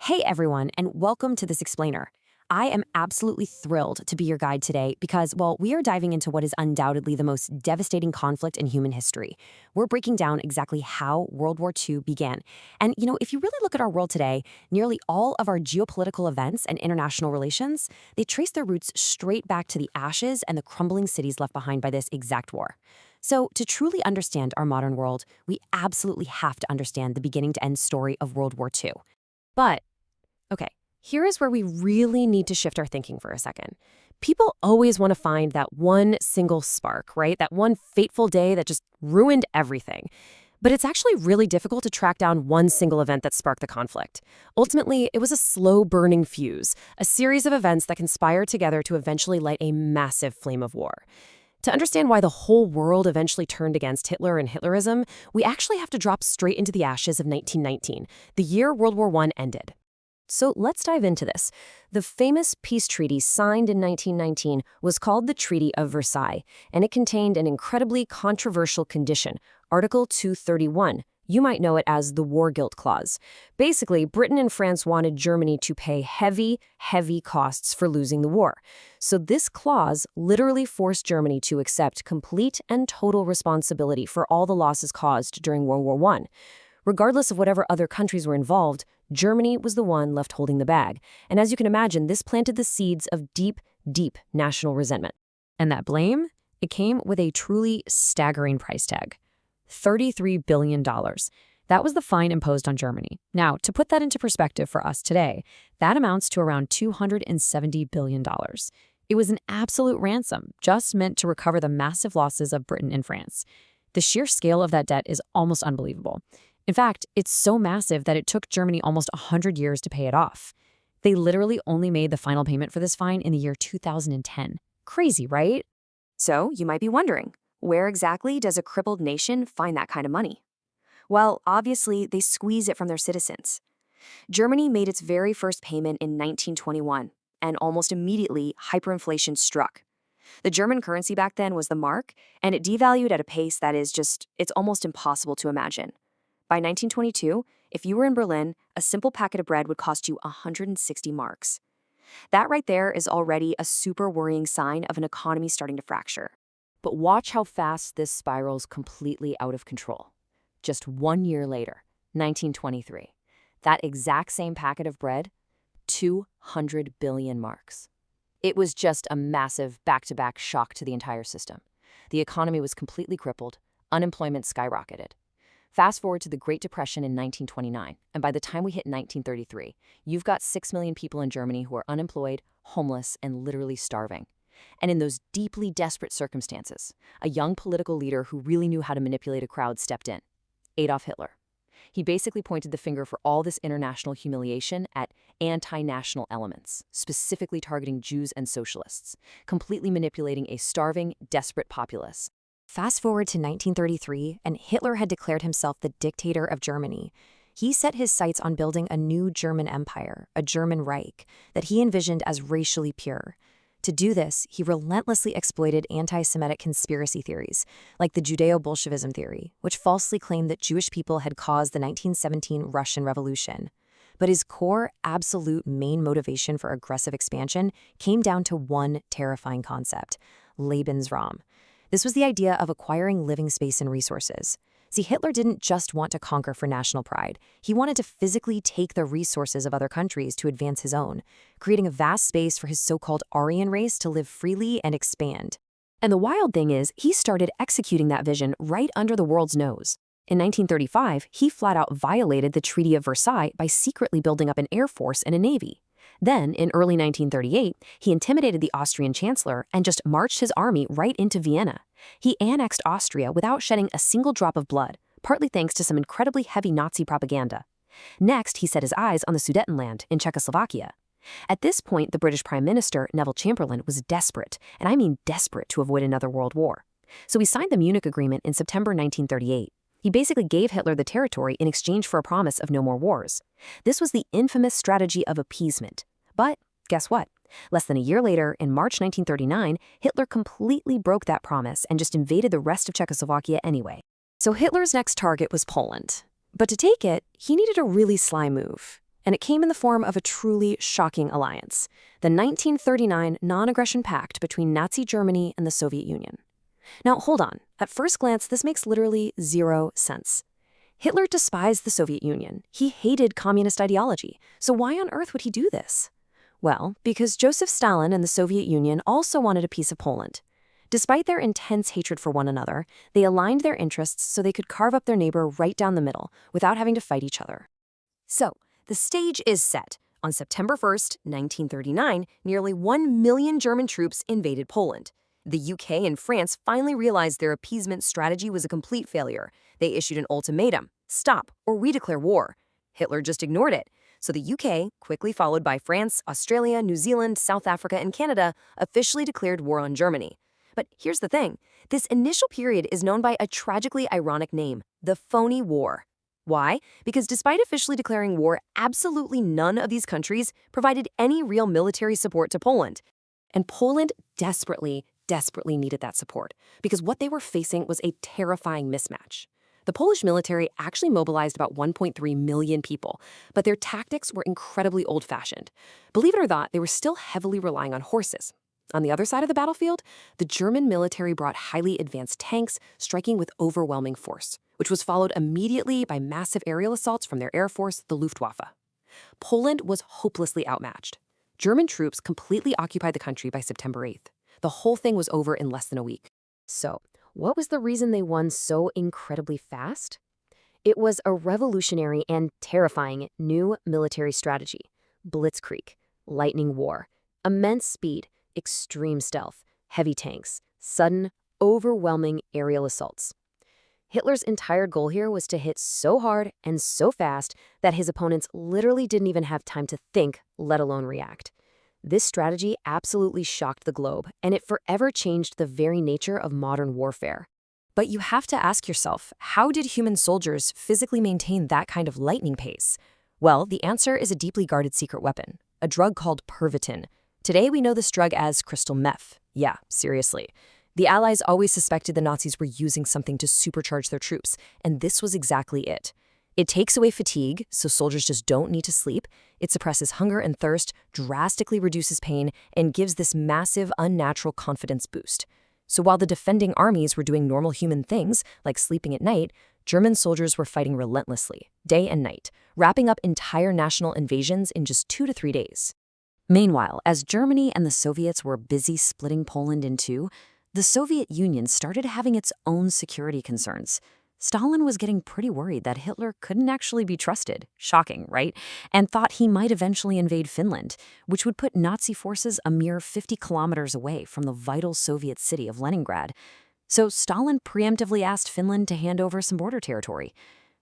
Hey everyone, and welcome to This Explainer. I am absolutely thrilled to be your guide today because, well, we are diving into what is undoubtedly the most devastating conflict in human history. We're breaking down exactly how World War II began. And, if you really look at our world today, nearly all of our geopolitical events and international relations, they trace their roots straight back to the ashes and the crumbling cities left behind by this exact war. So, to truly understand our modern world, we absolutely have to understand the beginning to end story of World War II. But, okay, here is where we really need to shift our thinking for a second. People always want to find that one single spark, right? That one fateful day that just ruined everything. But it's actually really difficult to track down one single event that sparked the conflict. Ultimately, it was a slow-burning fuse, a series of events that conspired together to eventually light a massive flame of war. To understand why the whole world eventually turned against Hitler and Hitlerism, we actually have to drop straight into the ashes of 1919, the year World War I ended. So let's dive into this. The famous peace treaty signed in 1919 was called the Treaty of Versailles, and it contained an incredibly controversial condition, Article 231. You might know it as the War Guilt Clause. Basically, Britain and France wanted Germany to pay heavy, heavy costs for losing the war. So this clause literally forced Germany to accept complete and total responsibility for all the losses caused during World War I. Regardless of whatever other countries were involved, Germany was the one left holding the bag. And as you can imagine, this planted the seeds of deep, deep national resentment. And that blame? It came with a truly staggering price tag. $33 billion. That was the fine imposed on Germany. Now, to put that into perspective for us today, that amounts to around $270 billion. It was an absolute ransom, just meant to recover the massive losses of Britain and France. The sheer scale of that debt is almost unbelievable. In fact, it's so massive that it took Germany almost 100 years to pay it off. They literally only made the final payment for this fine in the year 2010. Crazy, right? So, you might be wondering, where exactly does a crippled nation find that kind of money? Well, obviously, they squeeze it from their citizens. Germany made its very first payment in 1921, and almost immediately, hyperinflation struck. The German currency back then was the mark, and it devalued at a pace that is it's almost impossible to imagine. By 1922, if you were in Berlin, a simple packet of bread would cost you 160 marks. That right there is already a super worrying sign of an economy starting to fracture. But watch how fast this spirals completely out of control. Just 1 year later, 1923, that exact same packet of bread, 200 billion marks. It was just a massive back-to-back shock to the entire system. The economy was completely crippled, unemployment skyrocketed. Fast forward to the Great Depression in 1929, and by the time we hit 1933, you've got 6 million people in Germany who are unemployed, homeless, and literally starving. And in those deeply desperate circumstances, a young political leader who really knew how to manipulate a crowd stepped in. Adolf Hitler. He basically pointed the finger for all this international humiliation at anti-national elements, specifically targeting Jews and socialists, completely manipulating a starving, desperate populace. Fast forward to 1933, and Hitler had declared himself the dictator of Germany. He set his sights on building a new German empire, a German Reich, that he envisioned as racially pure. To do this, he relentlessly exploited anti-Semitic conspiracy theories, like the Judeo-Bolshevism theory, which falsely claimed that Jewish people had caused the 1917 Russian Revolution. But his core, absolute main motivation for aggressive expansion came down to one terrifying concept: Lebensraum. This was the idea of acquiring living space and resources. See, Hitler didn't just want to conquer for national pride. He wanted to physically take the resources of other countries to advance his own, creating a vast space for his so-called Aryan race to live freely and expand. And the wild thing is, he started executing that vision right under the world's nose. In 1935, he flat out violated the Treaty of Versailles by secretly building up an air force and a navy. Then, in early 1938, he intimidated the Austrian chancellor and just marched his army right into Vienna. He annexed Austria without shedding a single drop of blood, partly thanks to some incredibly heavy Nazi propaganda. Next, he set his eyes on the Sudetenland in Czechoslovakia. At this point, the British Prime Minister, Neville Chamberlain, was desperate, and I mean desperate, to avoid another world war. So he signed the Munich Agreement in September 1938. He basically gave Hitler the territory in exchange for a promise of no more wars. This was the infamous strategy of appeasement. But guess what? Less than a year later, in March 1939, Hitler completely broke that promise and just invaded the rest of Czechoslovakia anyway. So Hitler's next target was Poland. But to take it, he needed a really sly move. and it came in the form of a truly shocking alliance, the 1939 Non-Aggression Pact between Nazi Germany and the Soviet Union. Now, hold on. At first glance, this makes literally zero sense. Hitler despised the Soviet Union. He hated communist ideology. So why on earth would he do this? Well, because Joseph Stalin and the Soviet Union also wanted a piece of Poland. Despite their intense hatred for one another, they aligned their interests so they could carve up their neighbor right down the middle without having to fight each other. So, the stage is set. On September 1st, 1939, nearly 1 million German troops invaded Poland. The UK and France finally realized their appeasement strategy was a complete failure. They issued an ultimatum: stop, or we declare war. Hitler just ignored it. So the UK, quickly followed by France, Australia, New Zealand, South Africa, and Canada, officially declared war on Germany. But here's the thing. This initial period is known by a tragically ironic name: the Phony War. Why? Because despite officially declaring war, absolutely none of these countries provided any real military support to Poland. And Poland desperately needed that support, because what they were facing was a terrifying mismatch. The Polish military actually mobilized about 1.3 million people, but their tactics were incredibly old-fashioned. Believe it or not, they were still heavily relying on horses. On the other side of the battlefield, the German military brought highly advanced tanks, striking with overwhelming force, which was followed immediately by massive aerial assaults from their air force, the Luftwaffe. Poland was hopelessly outmatched. German troops completely occupied the country by September 8th. The whole thing was over in less than a week. So, what was the reason they won so incredibly fast? It was a revolutionary and terrifying new military strategy: blitzkrieg, lightning war, immense speed, extreme stealth, heavy tanks, sudden, overwhelming aerial assaults. Hitler's entire goal here was to hit so hard and so fast that his opponents literally didn't even have time to think, let alone react. This strategy absolutely shocked the globe, and it forever changed the very nature of modern warfare. But you have to ask yourself, how did human soldiers physically maintain that kind of lightning pace? Well, the answer is a deeply guarded secret weapon, a drug called Pervitin. Today we know this drug as crystal meth. Yeah, seriously. The Allies always suspected the Nazis were using something to supercharge their troops, and this was exactly it. It takes away fatigue, so soldiers just don't need to sleep. It suppresses hunger and thirst, drastically reduces pain, and gives this massive, unnatural confidence boost. So while the defending armies were doing normal human things, like sleeping at night, German soldiers were fighting relentlessly, day and night, wrapping up entire national invasions in just 2 to 3 days. Meanwhile, as Germany and the Soviets were busy splitting Poland in two, the Soviet Union started having its own security concerns. Stalin was getting pretty worried that Hitler couldn't actually be trusted, shocking, right? And thought he might eventually invade Finland, which would put Nazi forces a mere 50 kilometers away from the vital Soviet city of Leningrad. So Stalin preemptively asked Finland to hand over some border territory.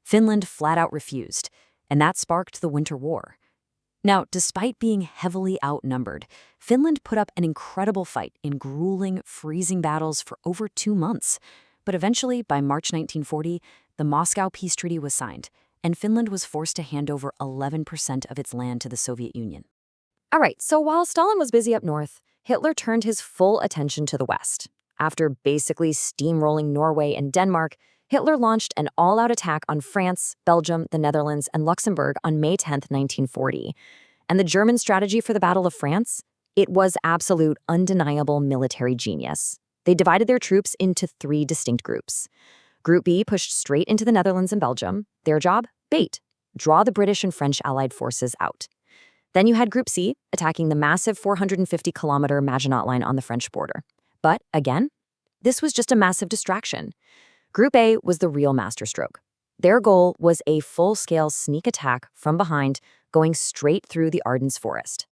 Finland flat out refused, and that sparked the Winter War. Now, despite being heavily outnumbered, Finland put up an incredible fight in grueling, freezing battles for over 2 months. But eventually, by March 1940, the Moscow Peace Treaty was signed, and Finland was forced to hand over 11% of its land to the Soviet Union. All right, so while Stalin was busy up north, Hitler turned his full attention to the west. After basically steamrolling Norway and Denmark, Hitler launched an all-out attack on France, Belgium, the Netherlands, and Luxembourg on May 10, 1940. And the German strategy for the Battle of France? It was absolute, undeniable military genius. They divided their troops into 3 distinct groups. Group B pushed straight into the Netherlands and Belgium. Their job? Bait. Draw the British and French Allied forces out. Then you had Group C, attacking the massive 450-kilometer Maginot Line on the French border. But, again, this was just a massive distraction. Group A was the real masterstroke. Their goal was a full-scale sneak attack from behind, going straight through the Ardennes forest.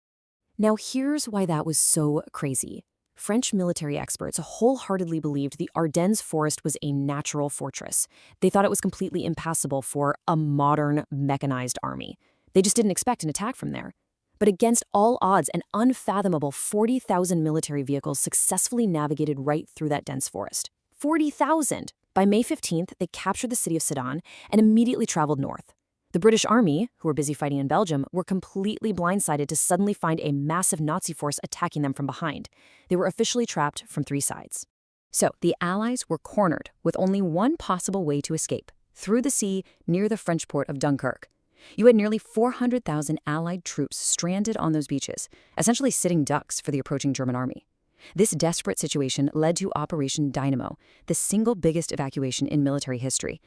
Now here's why that was so crazy. French military experts wholeheartedly believed the Ardennes forest was a natural fortress. They thought it was completely impassable for a modern, mechanized army. They just didn't expect an attack from there. But against all odds, an unfathomable 40,000 military vehicles successfully navigated right through that dense forest. 40,000! By May 15th, they captured the city of Sedan and immediately traveled north. The British army, who were busy fighting in Belgium, were completely blindsided to suddenly find a massive Nazi force attacking them from behind. They were officially trapped from 3 sides. So the Allies were cornered with only one possible way to escape: through the sea near the French port of Dunkirk. You had nearly 400,000 Allied troops stranded on those beaches, essentially sitting ducks for the approaching German army. This desperate situation led to Operation Dynamo, the single biggest evacuation in military history,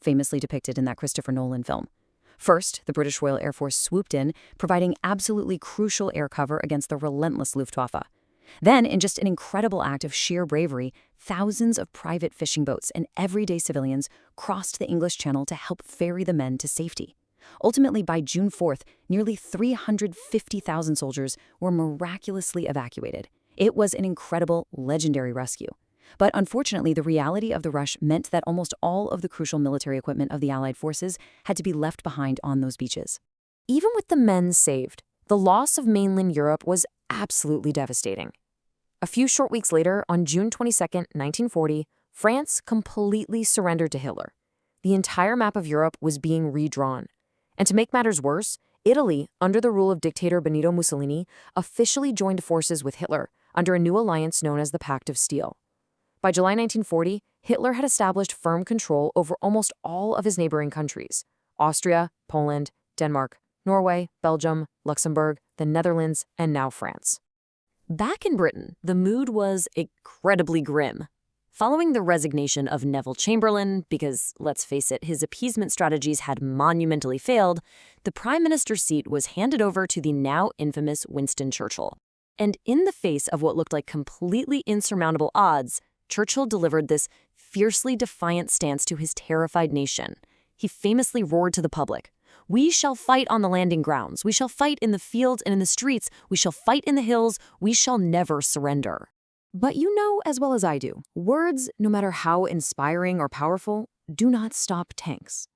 famously depicted in that Christopher Nolan film. First, the British Royal Air Force swooped in, providing absolutely crucial air cover against the relentless Luftwaffe. Then, in just an incredible act of sheer bravery, thousands of private fishing boats and everyday civilians crossed the English Channel to help ferry the men to safety. Ultimately, by June 4th, nearly 350,000 soldiers were miraculously evacuated. It was an incredible, legendary rescue. But unfortunately, the reality of the rush meant that almost all of the crucial military equipment of the Allied forces had to be left behind on those beaches. Even with the men saved, the loss of mainland Europe was absolutely devastating. A few short weeks later, on June 22, 1940, France completely surrendered to Hitler. The entire map of Europe was being redrawn. And to make matters worse, Italy, under the rule of dictator Benito Mussolini, officially joined forces with Hitler under a new alliance known as the Pact of Steel. By July 1940, Hitler had established firm control over almost all of his neighboring countries: Austria, Poland, Denmark, Norway, Belgium, Luxembourg, the Netherlands, and now France. Back in Britain, the mood was incredibly grim. Following the resignation of Neville Chamberlain, because, let's face it, his appeasement strategies had monumentally failed, the prime minister's seat was handed over to the now infamous Winston Churchill. And in the face of what looked like completely insurmountable odds, Churchill delivered this fiercely defiant stance to his terrified nation. He famously roared to the public, "We shall fight on the landing grounds. We shall fight in the fields and in the streets. We shall fight in the hills. We shall never surrender." But you know as well as I do, words, no matter how inspiring or powerful, do not stop tanks.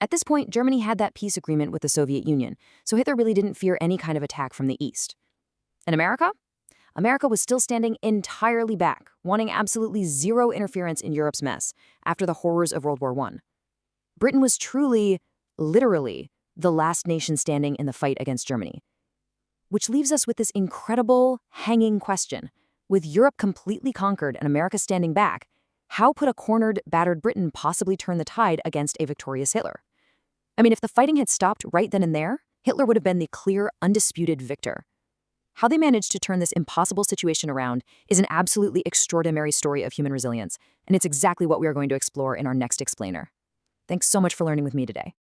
At this point, Germany had that peace agreement with the Soviet Union, so Hitler really didn't fear any kind of attack from the east. And America? America was still standing entirely back, wanting absolutely zero interference in Europe's mess after the horrors of World War I. Britain was truly, literally, the last nation standing in the fight against Germany. Which leaves us with this incredible, hanging question. With Europe completely conquered and America standing back, how could a cornered, battered Britain possibly turn the tide against a victorious Hitler? I mean, if the fighting had stopped right then and there, Hitler would have been the clear, undisputed victor. How they managed to turn this impossible situation around is an absolutely extraordinary story of human resilience, and it's exactly what we are going to explore in our next explainer. Thanks so much for learning with me today.